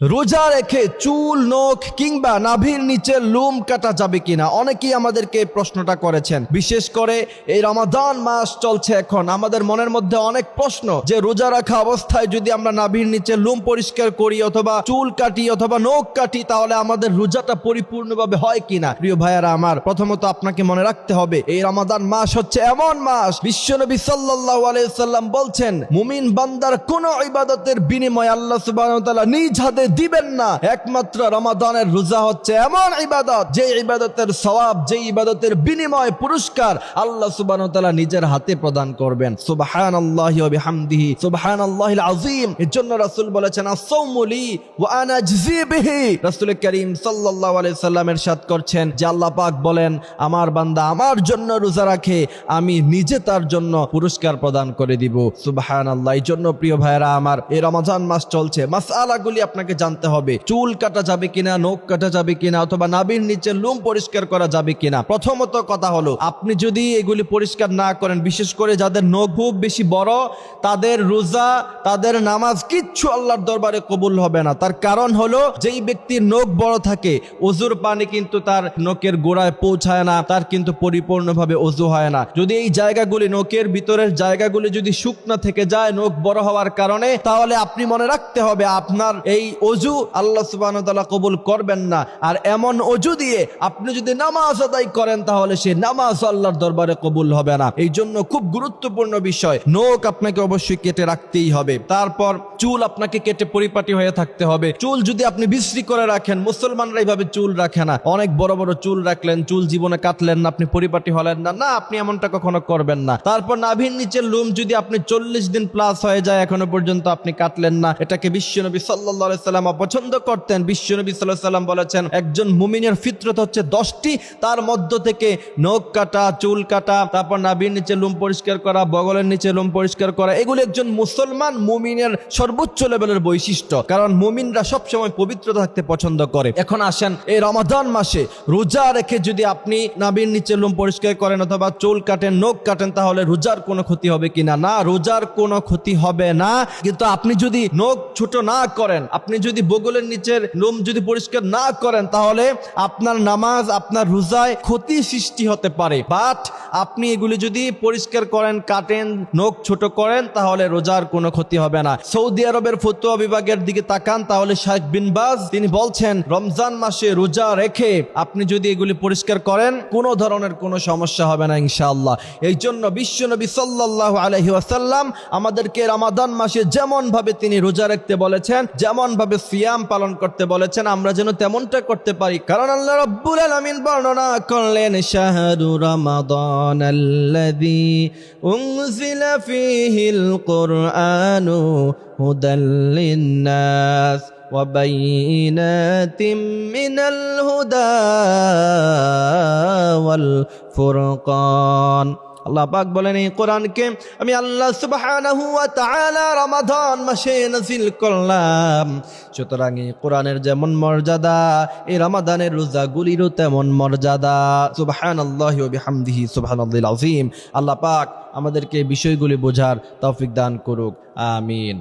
রোজা রেখে চুল, নখ কিংবা নাভির নিচের লোম কাটা যাবে কিনা, অনেকেই আমাদেরকে এই প্রশ্নটা করেছেন। বিশেষ করে এই রমাদান মাস চলছে, এখন আমাদের মনের মধ্যে অনেক প্রশ্ন যে রোজা রাখা অবস্থায় যদি আমরা নাভির নিচে লোম পরিষ্কার করি অথবা চুল কাটি অথবা নখ কাটি তাহলে আমাদের রোজাটা পরিপূর্ণভাবে হয় কিনা। প্রিয় ভাইয়ারা আমার, প্রথমত আপনাকে মনে রাখতে হবে এই রমাদান মাস হচ্ছে এমন মাস, বিশ্বনবী সাল্লাল্লাহু আলাইহি সাল্লাম বলছেন মুমিন বান্দার কোন ইবাদতের বিনিময়ে আল্লাহ সুবহানাহু ওয়া তাআলা নিজ হাতে দিবেন না। একমাত্র রমাদানের রোজা হচ্ছে এমন ইবাদত যে ইবাদতের সওয়াব, যে ইবাদতের বিনিময় পুরস্কার আল্লাহ সুবহানাহু ওয়া তাআলা নিজের হাতে প্রদান করবেন। সুবহানাল্লাহি ওয়া বিহামদিহি সুবহানাল্লাহিল আযীম। এজন্য রাসূল বলেছেন আস-সাওমু লি ওয়া আনা আজজি বিহি। রাসূল করিম সাল্লাল্লাহু আলাইহি সাল্লাম ইরশাদ করছেন যে আল্লাহ পাক বলেন আমার বান্দা আমার জন্য রোজা রাখে, আমি নিজে তার জন্য পুরস্কার প্রদান করে দিব। সুবহানাল্লাহ। এজন্য প্রিয় ভাইরা আমার, এই রমজান মাস চলছে, মাসআলাগুলি আপনাকে জানতে হবে। চুল কাটা যাবে কিনা, নখ কাটা যাবে কিনা, অথবা নাভির নিচে লোম পরিষ্কার করা যাবে কিনা। প্রথমত কথা হলো, আপনি যদি এগুলি পরিষ্কার না করেন, বিশেষ করে যাদের নখ খুব বেশি বড়, তাদের রোজা, তাদের নামাজ কিচ্ছু আল্লাহর দরবারে কবুল হবে না। তার কারণ হলো যেই ব্যক্তির নখ বড় থাকে, ওযুর পানি কিন্তু তার নখের গোড়ায় পৌঁছায় না, তার কিন্তু পরিপূর্ণভাবে ওযু হয় না। যদি এই জায়গাগুলি, নখের ভিতরের জায়গাগুলি যদি শুকনা থেকে যায় নখ বড় হওয়ার কারণে, তাহলে আপনি মনে রাখতে হবে আপনার এই ওযু আল্লাহ সুবহানাহু ওয়া তাআলা কবুল করবেন না। আর এমন ওযু দিয়ে আপনি যদি নামাজ আদায় করেন তাহলে সেই নামাজ আল্লাহর দরবারে কবুল হবে না। এই জন্য খুব গুরুত্বপূর্ণ বিষয়, নখ আপনাকে অবশ্যই কেটে রাখতেই হবে। তারপর চুল আপনাকে কেটে পরিপাটি হয়ে থাকতে হবে। চুল যদি আপনি বিশ্রী করে রাখেন, মুসলমানরা এইভাবে চুল রাখে না, অনেক বড় বড় চুল রাখলেন, চুল জীবনে কাটলেন না, আপনি পরিপাটি হলেন না, না, আপনি এমনটা কখনো করবেন না। তারপর নাভির নিচের লোম যদি আপনি 40 দিন প্লাস হয়ে যায় এখনো পর্যন্ত আপনি কাটলেন না, এটাকে বিশ্বনবী সাল্লাল্লাহু আলাইহি সাল্লাম অপছন্দ করতেন। বিশ্বনবী সাল্লাল্লাহু আলাইহি সাল্লাম বলেছেন একজন মুমিনের ফিতরত হচ্ছে 10টি, তার মধ্য থেকে নখ কাটা, চুল কাটা, তারপর নাভির নিচে লোম পরিষ্কার করা, বগলের নিচে লোম পরিষ্কার করা, এগুলো একজন মুসলমান মুমিনের সর্বোচ্চ লেভেলের বৈশিষ্ট্য, কারণ মুমিনরা সবসময় পবিত্র থাকতে পছন্দ করে। এখন আসেন, এই রমাদান মাসে রোজা রেখে যদি আপনি নাভির নিচে লোম পরিষ্কার করেন অথবা চুল কাটেন, নখ কাটেন, তাহলে রোজার কোনো ক্ষতি হবে কিনা? না, রোজার কোনো ক্ষতি হবে না। কিন্তু আপনি যদি নখ ছোট না করেন, আপনি যদি বগলের নিচের লোম যদি পরিষ্কার না করেন, তাহলে আপনার নামাজ, আপনার রোজায় ক্ষতি সৃষ্টি হতে পারে। বাট আপনি এগুলি যদি পরিষ্কার করেন, কাটেন, নখ ছোট করেন, তাহলে রোজার কোনো ক্ষতি হবে না। সৌদি আরবের ফতোয়া বিভাগের দিকে তাকান, তাহলে শেখ বিন বাজ তিনি বলছেন রমজান মাসে রোজা রেখে আপনি যদি এগুলি পরিষ্কার করেন কোনো ধরনের কোনো সমস্যা হবে না ইনশাআল্লাহ। এই জন্য বিশ্বনবী সাল্লাল্লাহু আলাইহি ওয়াসাল্লাম আমাদেরকে রমাদান মাসে যেমন ভাবে তিনি রোজা রাখতে বলেছেন, যেমন ভাবে সিয়াম পালন করতে বলেছেন, আমরা যেন তেমনটা করতে পারি। কারণ আল্লাহ রাব্বুল আলামিন বর্ণনা করলেন শাহরু রমাদানাল্লাযী উনজিলা ফীহিল কুরআনু হুদাল লিন-নাস ওয়া বাইয়িনাতিম মিনাল হুদা ওয়াল ফুরকান। আল্লাহ পাক বলেন এই কোরআনকে আমি আল্লাহ সুবহানাহু ওয়া তাআলা রমাদান মাসে নাযিল করলাম। সুতরাং এই কোরআনের যেমন মর্যাদা, এই রমাদানের রোজাগুলিরও তেমন মর্যাদা। সুবহানাল্লাহি ওয়া বিহামদিহি সুবহানাল্লাহিল আযীম। আল্লাহ পাক আমাদেরকে এই বিষয়গুলি বোঝার তৌফিক দান করুক। আমিন।